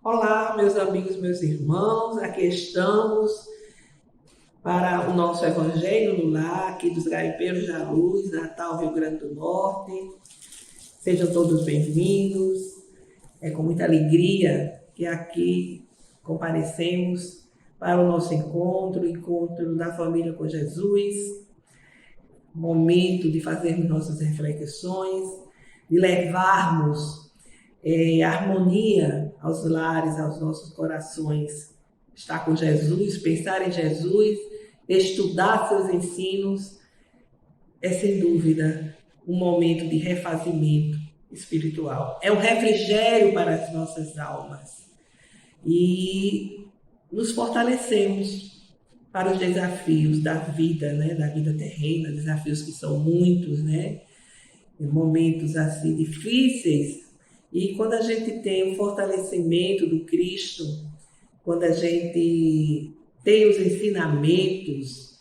Olá, meus amigos, meus irmãos, aqui estamos para o nosso Evangelho no Lar, aqui dos Garimpeiros da Luz, Natal, Rio Grande do Norte. Sejam todos bem-vindos. É com muita alegria que aqui comparecemos para o nosso encontro da família com Jesus, momento de fazermos nossas reflexões, de levarmos harmonia aos lares, aos nossos corações. Estar com Jesus, pensar em Jesus, estudar seus ensinos, é sem dúvida um momento de refazimento espiritual. É um refrigério para as nossas almas. E nos fortalecemos para os desafios da vida, da vida terrena, desafios que são muitos, momentos assim difíceis. E quando a gente tem o fortalecimento do Cristo, quando a gente tem os ensinamentos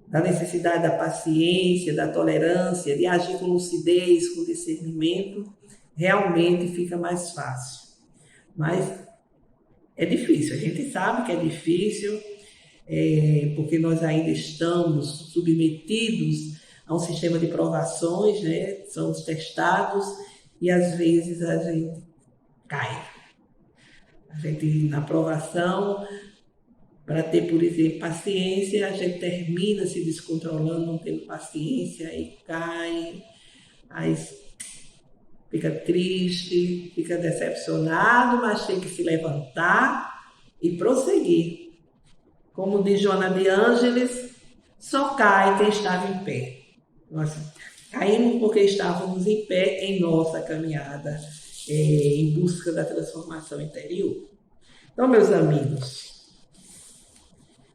da necessidade da paciência, da tolerância, de agir com lucidez, com discernimento, realmente fica mais fácil. Mas é difícil, a gente sabe que é difícil, porque nós ainda estamos submetidos a um sistema de provações, somos testados e às vezes a gente cai. A gente, na provação, para ter, por exemplo, paciência, a gente termina se descontrolando, não tendo paciência, aí cai, aí fica triste, fica decepcionado, mas tem que se levantar e prosseguir. Como diz Joana de Ângeles, só cai quem estava em pé. Nós caímos porque estávamos em pé em nossa caminhada em busca da transformação interior. Então, meus amigos,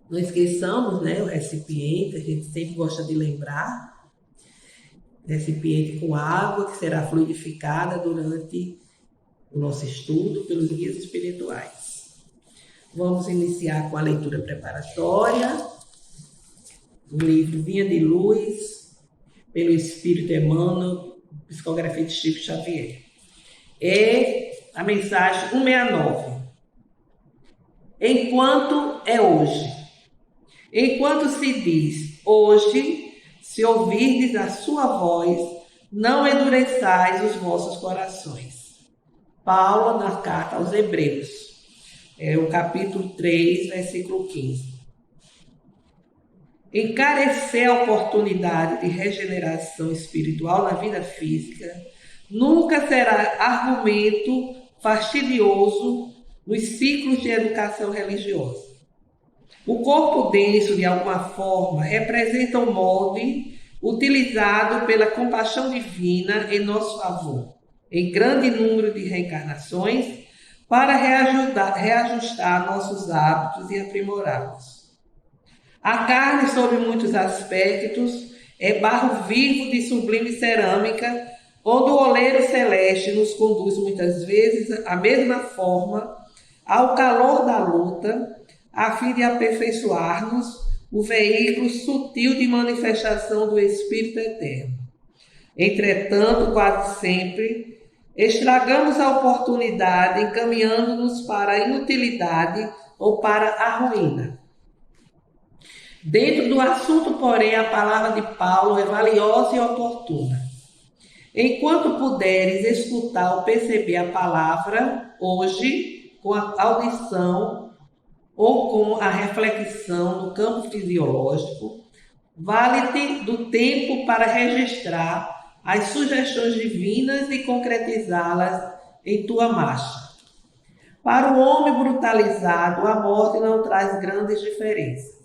não esqueçamos, o recipiente, a gente sempre gosta de lembrar, recipiente com água que será fluidificada durante o nosso estudo pelos guias espirituais. Vamos iniciar com a leitura preparatória do livro Vinha de Luz, pelo Espírito Emmanuel, psicografia de Chico Xavier. É a mensagem 169. Enquanto é hoje. Enquanto se diz hoje, se ouvirdes a sua voz, não endureçais os vossos corações. Paulo, na carta aos Hebreus, o capítulo 3, versículo 15. Encarecer a oportunidade de regeneração espiritual na vida física nunca será argumento fastidioso nos ciclos de educação religiosa. O corpo denso, de alguma forma, representa um molde utilizado pela compaixão divina em nosso favor, em grande número de reencarnações, para reajustar nossos hábitos e aprimorá-los. A carne, sob muitos aspectos, é barro vivo de sublime cerâmica, onde o oleiro celeste nos conduz muitas vezes à mesma forma, ao calor da luta, a fim de aperfeiçoar-nos o veículo sutil de manifestação do Espírito Eterno. Entretanto, quase sempre, estragamos a oportunidade encaminhando-nos para a inutilidade ou para a ruína. Dentro do assunto, porém, a palavra de Paulo é valiosa e oportuna. Enquanto puderes escutar ou perceber a palavra, hoje, com a audição ou com a reflexão no campo fisiológico, vale-te do tempo para registrar as sugestões divinas e concretizá-las em tua marcha. Para o homem brutalizado, a morte não traz grandes diferenças.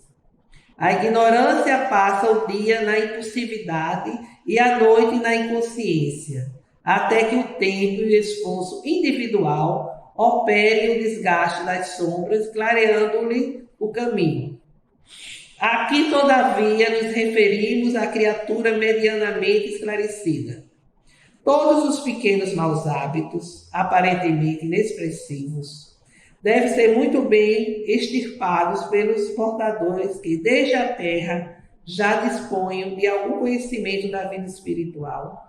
A ignorância passa o dia na impulsividade e a noite na inconsciência, até que o tempo e o esforço individual opere o desgaste das sombras, clareando-lhe o caminho. Aqui, todavia, nos referimos à criatura medianamente esclarecida. Todos os pequenos maus hábitos, aparentemente inexpressivos, devem ser muito bem extirpados pelos portadores que, desde a terra, já disponham de algum conhecimento da vida espiritual,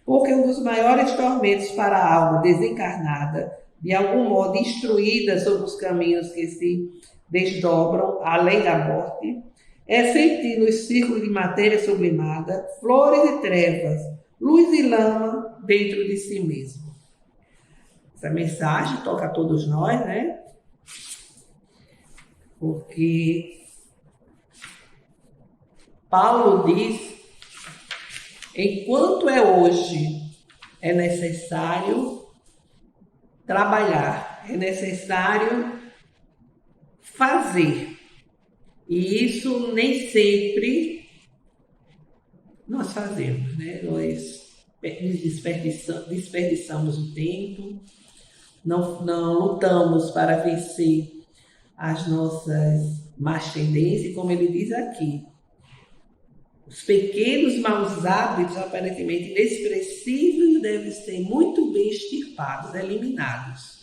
porque um dos maiores tormentos para a alma desencarnada de algum modo instruída sobre os caminhos que se desdobram além da morte, é sentir nos círculos de matéria sublimada flores e trevas, luz e lama dentro de si mesmo. Essa mensagem toca a todos nós, né? Porque Paulo diz: enquanto é hoje, é necessário trabalhar, é necessário fazer. E isso nem sempre nós fazemos, né? Nós desperdiçamos o tempo, não lutamos para vencer as nossas más tendências, como ele diz aqui. Os pequenos maus hábitos, aparentemente inexpressíveis, devem ser muito bem extirpados, eliminados.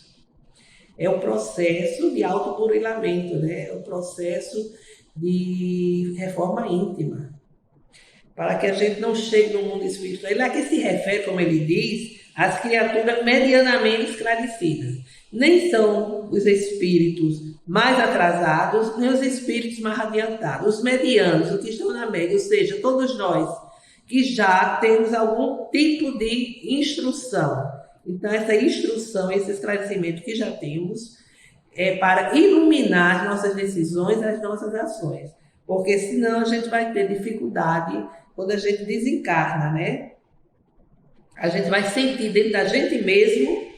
É o processo de autoburilamento, né? É o processo de reforma íntima. Para que a gente não chegue no mundo espiritual. Ele aqui se refere, como ele diz, às criaturas medianamente esclarecidas. Nem são os espíritos mais atrasados, nem os espíritos mais adiantados. Os medianos, os que estão na média, ou seja, todos nós que já temos algum tipo de instrução. Então, essa instrução, esse esclarecimento que já temos, é para iluminar as nossas decisões, as nossas ações. Porque senão a gente vai ter dificuldade quando a gente desencarna, né? A gente vai sentir dentro da gente mesmo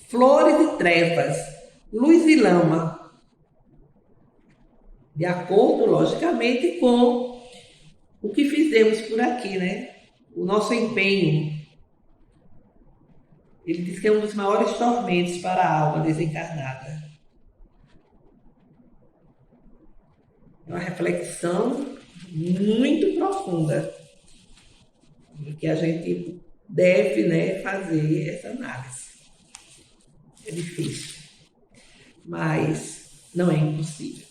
flores e trevas, luz e lama. De acordo, logicamente, com o que fizemos por aqui, né? O nosso empenho. Ele diz que é um dos maiores tormentos para a alma desencarnada. É uma reflexão muito profunda que a gente deve, né, fazer essa análise. É difícil, mas não é impossível.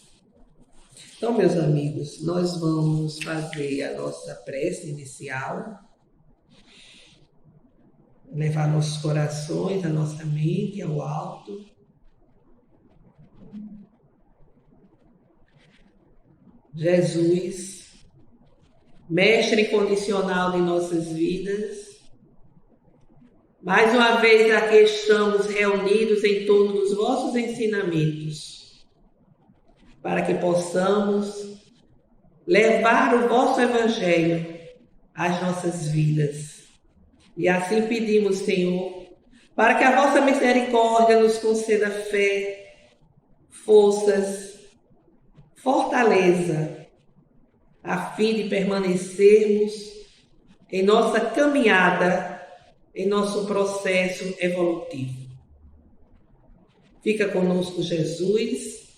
Então, meus amigos, nós vamos fazer a nossa prece inicial, levar nossos corações, a nossa mente ao alto. Jesus, Mestre incondicional de nossas vidas, mais uma vez aqui estamos reunidos em torno dos vossos ensinamentos, para que possamos levar o vosso Evangelho às nossas vidas. E assim pedimos, Senhor, para que a vossa misericórdia nos conceda fé, forças, fortaleza, a fim de permanecermos em nossa caminhada, em nosso processo evolutivo. Fica conosco, Jesus,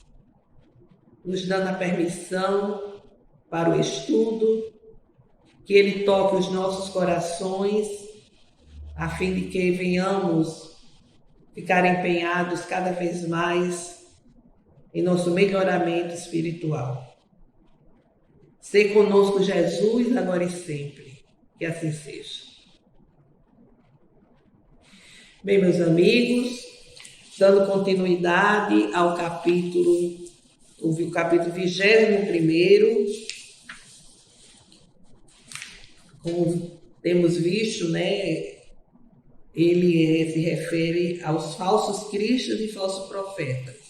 nos dando a permissão para o estudo, que Ele toque os nossos corações, a fim de que venhamos ficar empenhados cada vez mais em nosso melhoramento espiritual. Sê conosco, Jesus, agora e sempre. Que assim seja. Bem, meus amigos, dando continuidade ao capítulo 21º, como temos visto, né, ele se refere aos falsos cristos e falsos profetas.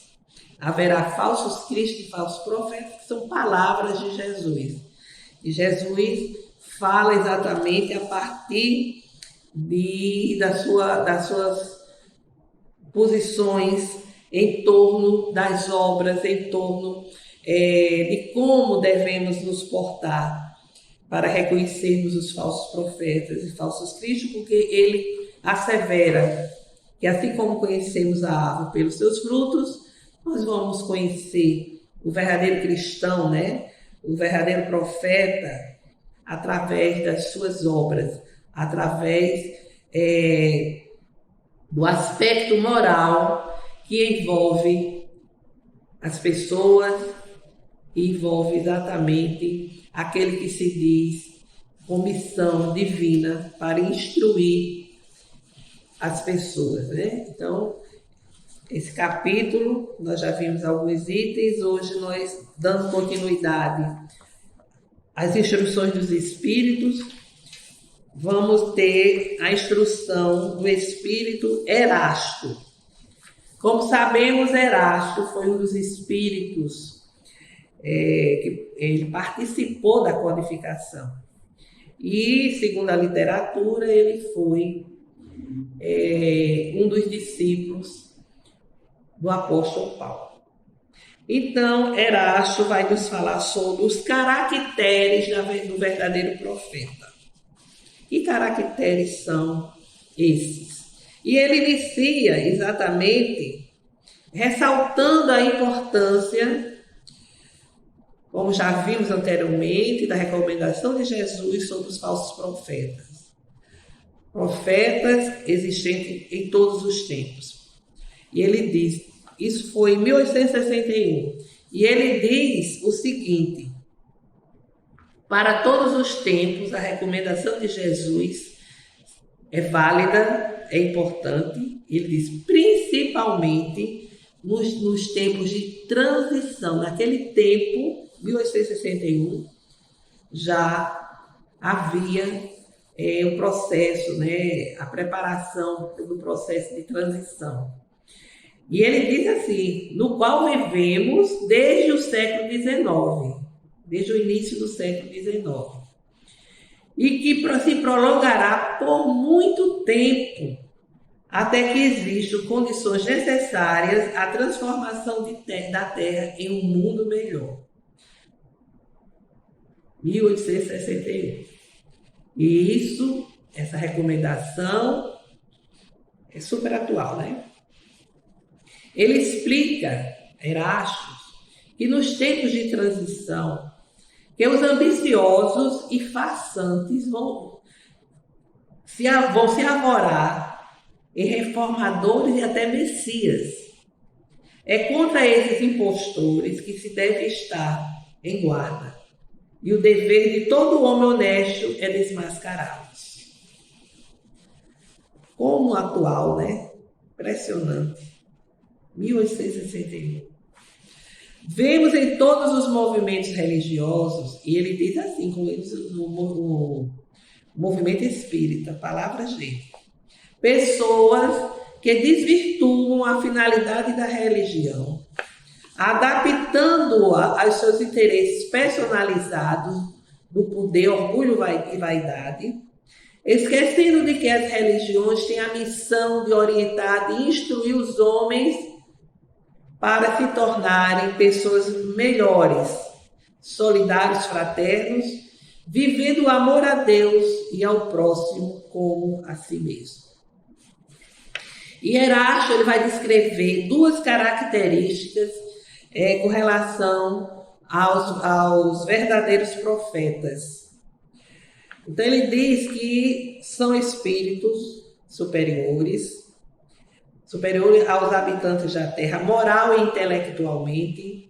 Haverá falsos cristos e falsos profetas, que são palavras de Jesus. E Jesus fala exatamente a partir das suas posições em torno das obras, em torno de como devemos nos portar para reconhecermos os falsos profetas e falsos cristos, porque ele assevera que assim como conhecemos a árvore pelos seus frutos, nós vamos conhecer o verdadeiro cristão, né? O verdadeiro profeta, através das suas obras, através do aspecto moral que envolve as pessoas e envolve exatamente aquele que se diz com missão divina para instruir as pessoas, né? Então, esse capítulo, nós já vimos alguns itens, hoje nós dando continuidade às instruções dos Espíritos, vamos ter a instrução do Espírito Erasto. Como sabemos, Erasto foi um dos espíritos que ele participou da codificação. E, segundo a literatura, ele foi um dos discípulos do apóstolo Paulo. Então, Erasto vai nos falar sobre os caracteres do verdadeiro profeta. Que caracteres são esses? E ele inicia exatamente ressaltando a importância, como já vimos anteriormente, da recomendação de Jesus sobre os falsos profetas. Profetas existentes em todos os tempos. E ele diz, isso foi em 1861, e ele diz o seguinte: para todos os tempos, a recomendação de Jesus é válida, é importante. Ele diz, principalmente nos tempos de transição. Naquele tempo, 1861, já havia o processo, né, a preparação do processo de transição. E ele diz assim, no qual vivemos desde o século XIX, desde o início do século XIX, e que se prolongará por muito tempo, até que existam condições necessárias à transformação da Terra em um mundo melhor. 1861. E isso, essa recomendação, é super atual, né? Ele explica, Erasto, que nos tempos de transição, que os ambiciosos e farsantes vão se arvorar em reformadores e até messias. É contra esses impostores que se deve estar em guarda. E o dever de todo homem honesto é desmascará-los. Como atual, né? Impressionante. 1861. Vemos em todos os movimentos religiosos, e ele diz assim, como ele diz no movimento espírita, palavras dele, pessoas que desvirtuam a finalidade da religião, adaptando-a aos seus interesses personalizados do poder, orgulho e vaidade, esquecendo de que as religiões têm a missão de orientar e instruir os homens para se tornarem pessoas melhores, solidários, fraternos, vivendo o amor a Deus e ao próximo como a si mesmo. E Erasto ele vai descrever duas características com relação aos verdadeiros profetas. Então ele diz que são espíritos superiores aos habitantes da Terra, moral e intelectualmente,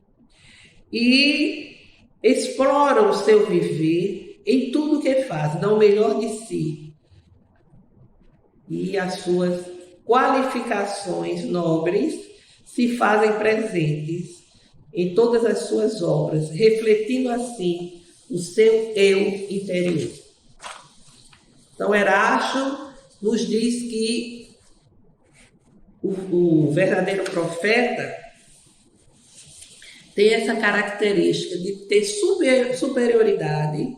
e exploram o seu viver em tudo que fazem, dão o melhor de si. E as suas qualificações nobres se fazem presentes em todas as suas obras, refletindo assim o seu eu interior. Então, Erasto nos diz que o verdadeiro profeta tem essa característica de ter superioridade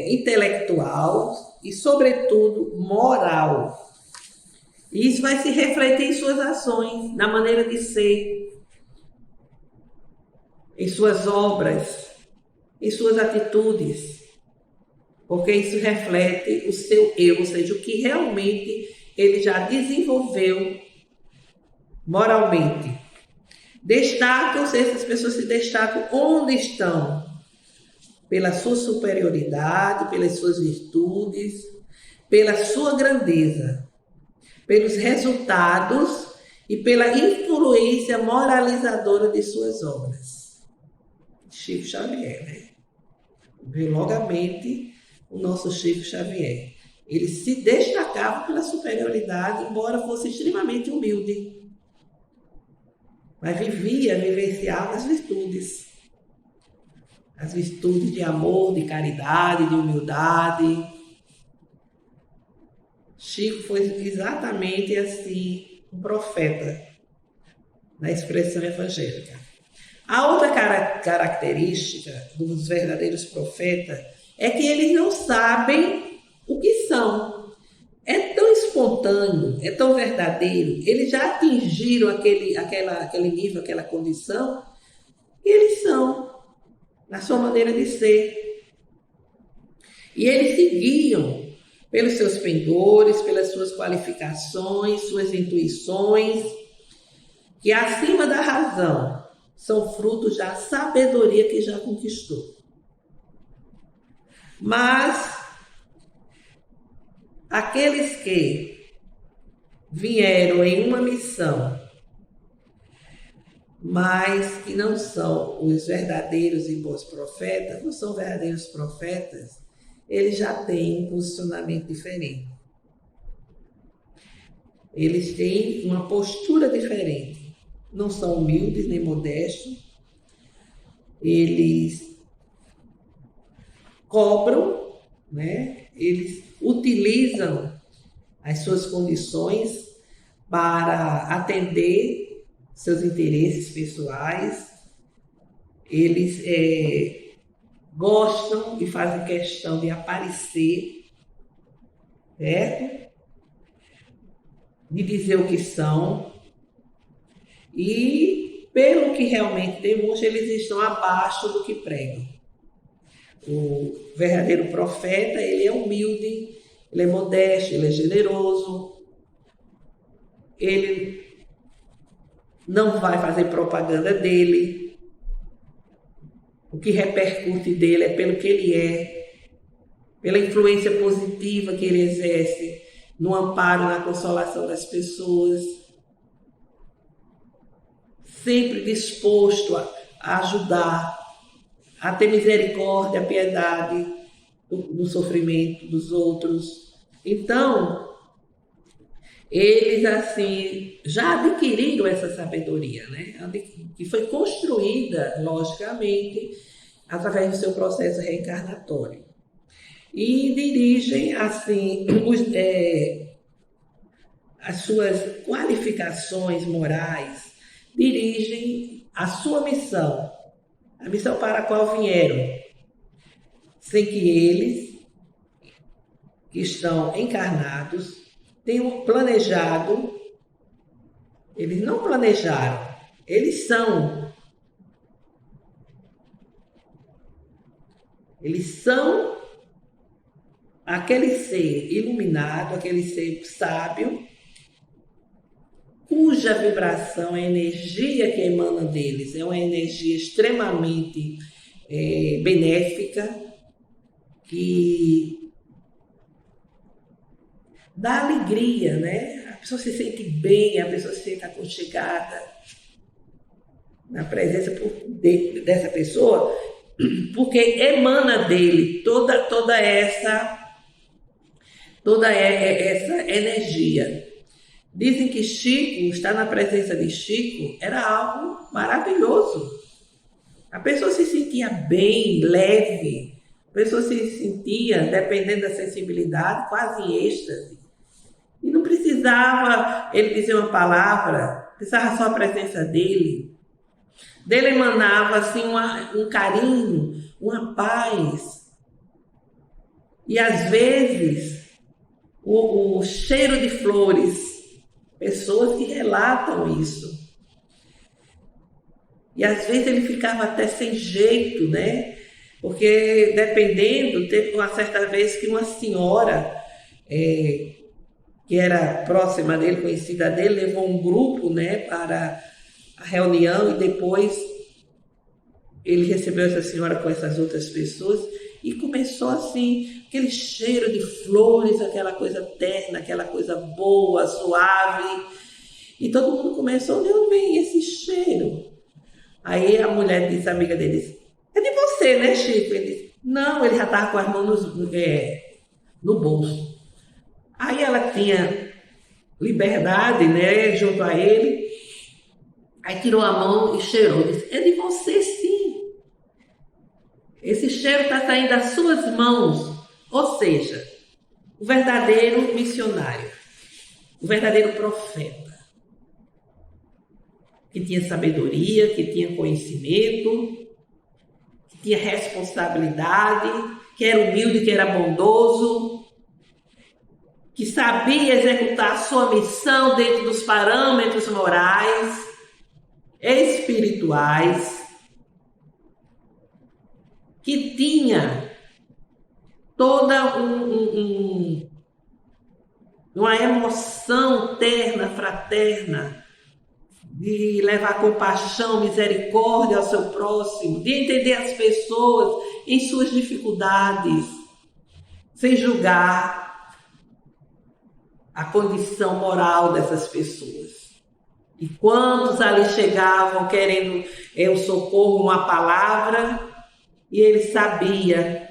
intelectual e, sobretudo, moral. E isso vai se refletir em suas ações, na maneira de ser, em suas obras, em suas atitudes, porque isso reflete o seu eu, ou seja, o que realmente ele já desenvolveu moralmente. Destacam-se, essas pessoas se destacam onde estão? Pela sua superioridade, pelas suas virtudes, pela sua grandeza, pelos resultados e pela influência moralizadora de suas obras. Chico Xavier, né? Veio logo à mente o nosso Chico Xavier. Ele se destacava pela superioridade, embora fosse extremamente humilde. Mas vivenciava as virtudes de amor, de caridade, de humildade. Chico foi exatamente assim, um profeta na expressão evangélica. A outra característica dos verdadeiros profetas é que eles não sabem o que são. É tão espontâneo, é tão verdadeiro, eles já atingiram aquele nível, aquela condição, que eles são, na sua maneira de ser. E eles seguiam pelos seus pendores, pelas suas qualificações, suas intuições, que acima da razão são frutos da sabedoria que já conquistou. Mas aqueles que vieram em uma missão, mas que não são os verdadeiros e bons profetas, não são verdadeiros profetas, eles já têm um posicionamento diferente. Eles têm uma postura diferente. Não são humildes nem modestos. Eles cobram, né? Eles utilizam as suas condições para atender seus interesses pessoais. Eles gostam e fazem questão de aparecer, certo? De dizer o que são. E, pelo que realmente demonstra, eles estão abaixo do que pregam. O verdadeiro profeta, ele é humilde, ele é modesto, ele é generoso, ele não vai fazer propaganda dele, o que repercute dele é pelo que ele é, pela influência positiva que ele exerce no amparo, na consolação das pessoas, sempre disposto a ajudar, a ter misericórdia, a piedade do sofrimento dos outros. Então, eles assim já adquiriram essa sabedoria, né? Que foi construída, logicamente, através do seu processo reencarnatório. E dirigem assim as suas qualificações morais, dirigem a sua missão, a missão para a qual vieram, sem que eles, que estão encarnados, tenham planejado. Eles não planejaram, eles são. Eles são aquele ser iluminado, aquele ser sábio, cuja vibração, a energia que emana deles é uma energia extremamente benéfica, que dá alegria, né? A pessoa se sente bem, a pessoa se sente aconchegada na presença dessa pessoa, porque emana dele toda essa energia. Dizem que Chico, estar na presença de Chico, era algo maravilhoso. A pessoa se sentia bem, leve, a pessoa se sentia, dependendo da sensibilidade, quase em êxtase. E não precisava ele dizer uma palavra, precisava só a presença dele. Dele emanava assim um carinho, uma paz. E às vezes o cheiro de flores, pessoas que relatam isso. E às vezes ele ficava até sem jeito, né? Porque dependendo, teve uma certa vez que uma senhora que era próxima dele, conhecida dele, levou um grupo, né, para a reunião, e depois ele recebeu essa senhora com essas outras pessoas e começou assim, aquele cheiro de flores, aquela coisa terna, aquela coisa boa, suave, e todo mundo começou: de onde vem esse cheiro? Aí a mulher disse, a amiga dele disse: é de você, né, Chico? Ele disse: não, ele já estava com as mãos no bolso. Aí ela tinha liberdade, né, junto a ele. Aí tirou a mão e cheirou. Disse, é de você sim. Esse cheiro está saindo das suas mãos. Ou seja, o verdadeiro missionário, o verdadeiro profeta, que tinha sabedoria, que tinha conhecimento, que tinha responsabilidade, que era humilde, que era bondoso, que sabia executar a sua missão dentro dos parâmetros morais, espirituais, que tinha toda uma emoção terna, fraterna, de levar compaixão, misericórdia ao seu próximo, de entender as pessoas em suas dificuldades, sem julgar a condição moral dessas pessoas. E quantos ali chegavam querendo um socorro, uma palavra, e ele sabia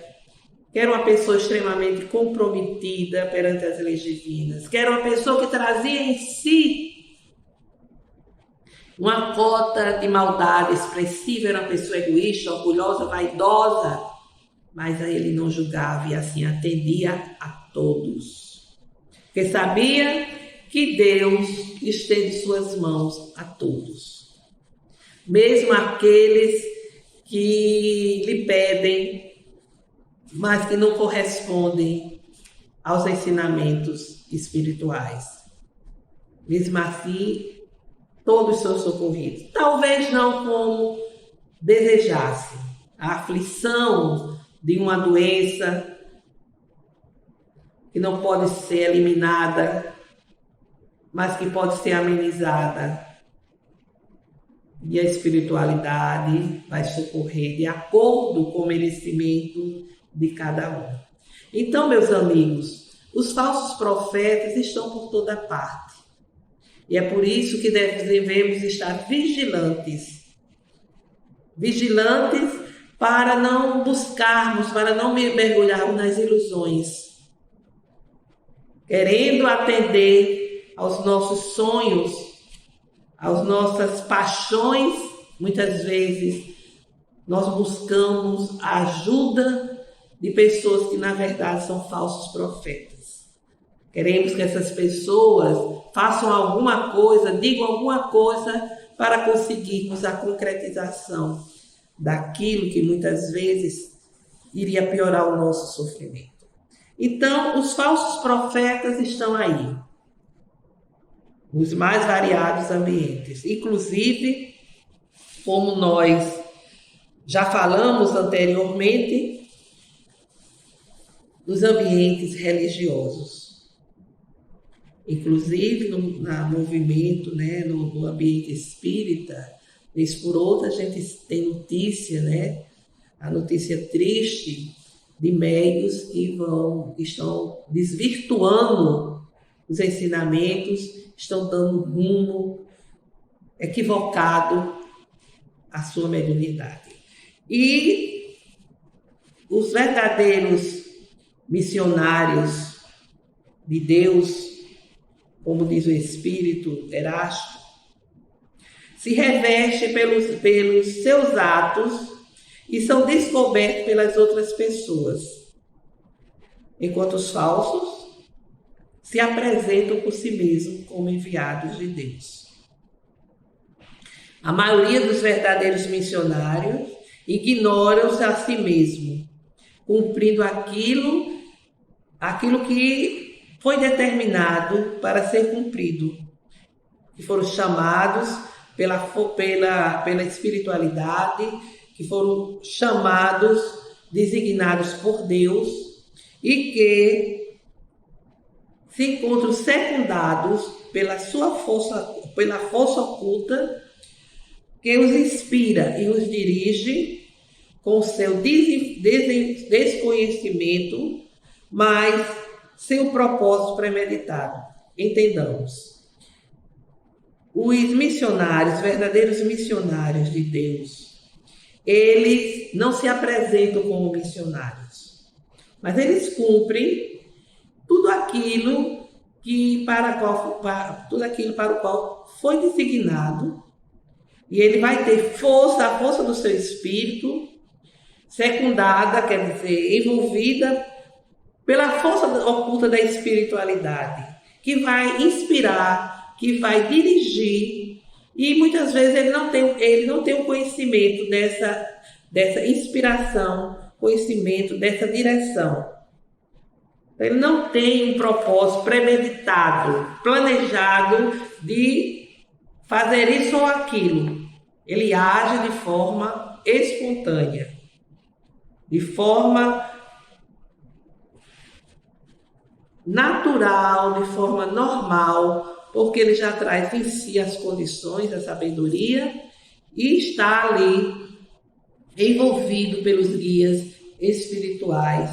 que era uma pessoa extremamente comprometida perante as leis divinas, que era uma pessoa que trazia em si uma cota de maldade expressiva, era uma pessoa egoísta, orgulhosa, vaidosa, mas a ele não julgava e assim atendia a todos. Porque sabia que Deus estende suas mãos a todos, mesmo aqueles que lhe pedem, mas que não correspondem aos ensinamentos espirituais. Mesmo assim, todos são socorridos. Talvez não como desejasse. A aflição de uma doença que não pode ser eliminada, mas que pode ser amenizada. E a espiritualidade vai socorrer de acordo com o merecimento de cada um. Então, meus amigos, os falsos profetas estão por toda parte. E é por isso que devemos estar vigilantes. Vigilantes para não buscarmos, para não mergulharmos nas ilusões. Querendo atender aos nossos sonhos, às nossas paixões, muitas vezes nós buscamos a ajuda de pessoas que na verdade são falsos profetas. Queremos que essas pessoas façam alguma coisa, digam alguma coisa para conseguirmos a concretização daquilo que muitas vezes iria piorar o nosso sofrimento. Então, os falsos profetas estão aí, nos mais variados ambientes, inclusive, como nós já falamos anteriormente, nos ambientes religiosos. Inclusive no movimento, né, no ambiente espírita, vez por outra a gente tem notícia, né, a notícia triste de médiuns que estão desvirtuando os ensinamentos, estão dando rumo equivocado à sua mediunidade. E os verdadeiros missionários de Deus, como diz o Espírito Erástico, se revestem pelos seus atos e são descobertos pelas outras pessoas, enquanto os falsos se apresentam por si mesmos como enviados de Deus. A maioria dos verdadeiros missionários ignoram-se a si mesmo, cumprindo aquilo que foi determinado para ser cumprido, que foram chamados pela espiritualidade, que foram chamados, designados por Deus e que se encontram secundados pela força oculta que os inspira e os dirige com o seu desconhecimento, mas sem o propósito premeditado. Entendamos. Os missionários, verdadeiros missionários de Deus, eles não se apresentam como missionários, mas eles cumprem tudo aquilo tudo aquilo para o qual foi designado, e ele vai ter força, a força do seu espírito, secundada, quer dizer, envolvida pela força oculta da espiritualidade, que vai inspirar, que vai dirigir, e muitas vezes ele não tem o conhecimento dessa inspiração, conhecimento dessa direção. Ele não tem um propósito premeditado, planejado de fazer isso ou aquilo. Ele age de forma espontânea, de forma natural, de forma normal, porque ele já traz em si as condições da sabedoria e está ali envolvido pelos guias espirituais,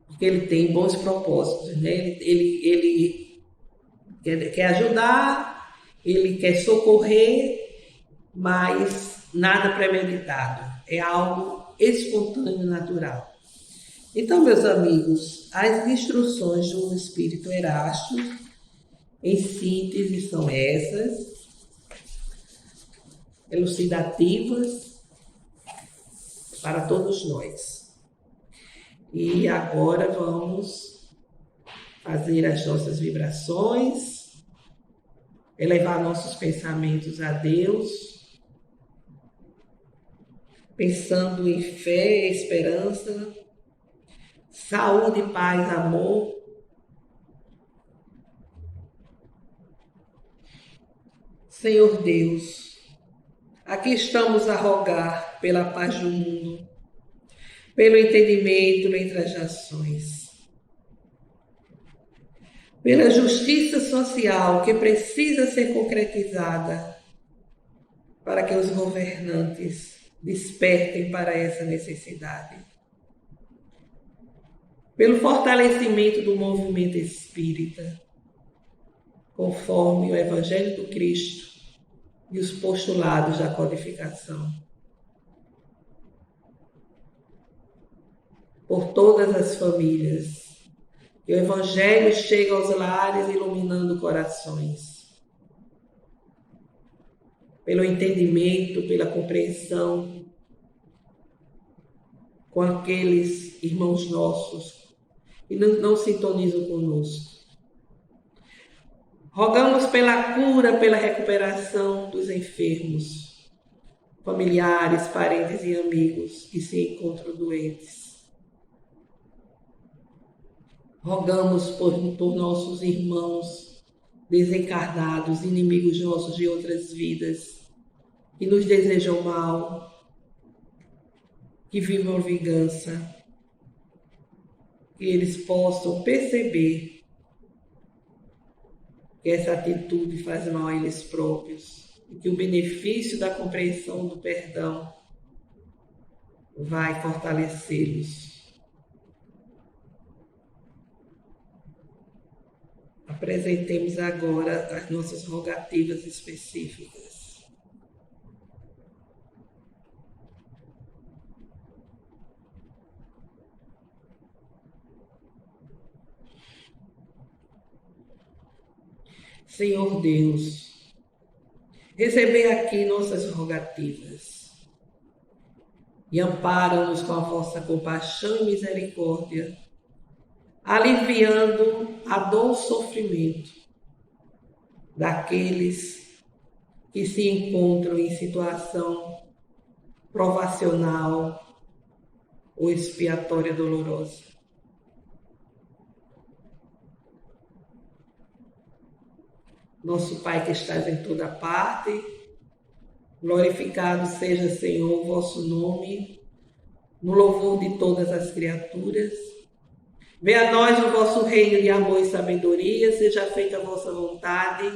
porque ele tem bons propósitos, né? Ele quer ajudar, ele quer socorrer, mas nada premeditado, é algo espontâneo, natural. Então, meus amigos, as instruções do Espírito Erasto, em síntese, são essas, elucidativas para todos nós. E agora vamos fazer as nossas vibrações, elevar nossos pensamentos a Deus, pensando em fé, esperança, saúde, paz, amor. Senhor Deus, aqui estamos a rogar pela paz do mundo, pelo entendimento entre as nações, pela justiça social que precisa ser concretizada para que os governantes despertem para essa necessidade, pelo fortalecimento do movimento espírita, conforme o Evangelho do Cristo e os postulados da codificação, por todas as famílias, que o Evangelho chega aos lares iluminando corações, pelo entendimento, pela compreensão com aqueles irmãos nossos que não sintonizam conosco. Rogamos pela cura, pela recuperação dos enfermos, familiares, parentes e amigos que se encontram doentes. Rogamos por nossos irmãos desencarnados, inimigos nossos de outras vidas, que nos desejam mal, que vivam vingança, que eles possam perceber que essa atitude faz mal a eles próprios e que o benefício da compreensão do perdão vai fortalecê-los. Apresentemos agora as nossas rogativas específicas. Senhor Deus, recebei aqui nossas rogativas e ampara-nos com a vossa compaixão e misericórdia, aliviando a dor e o sofrimento daqueles que se encontram em situação provacional ou expiatória dolorosa. Nosso Pai que estás em toda parte, glorificado seja, Senhor, o vosso nome, no louvor de todas as criaturas. Venha a nós o vosso reino de amor e sabedoria, seja feita a vossa vontade,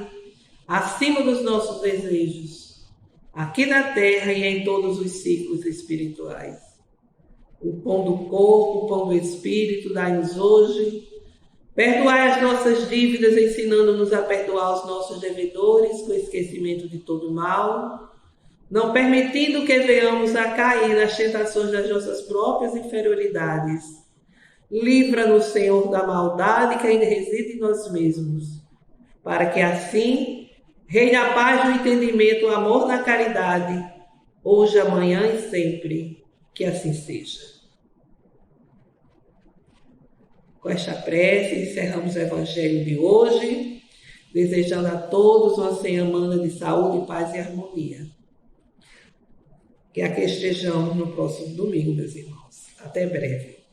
acima dos nossos desejos, aqui na terra e em todos os ciclos espirituais. O pão do corpo, o pão do espírito, dai-nos hoje. Perdoai as nossas dívidas, ensinando-nos a perdoar os nossos devedores, com esquecimento de todo mal, não permitindo que venhamos a cair nas tentações das nossas próprias inferioridades, Livra-nos, Senhor, da maldade que ainda reside em nós mesmos, para que assim reine a paz no entendimento, o amor na caridade, hoje, amanhã e sempre. Que assim seja. Com esta prece, encerramos o Evangelho de hoje, desejando a todos uma semana de saúde, paz e harmonia. Que aqui estejamos no próximo domingo, meus irmãos. Até breve.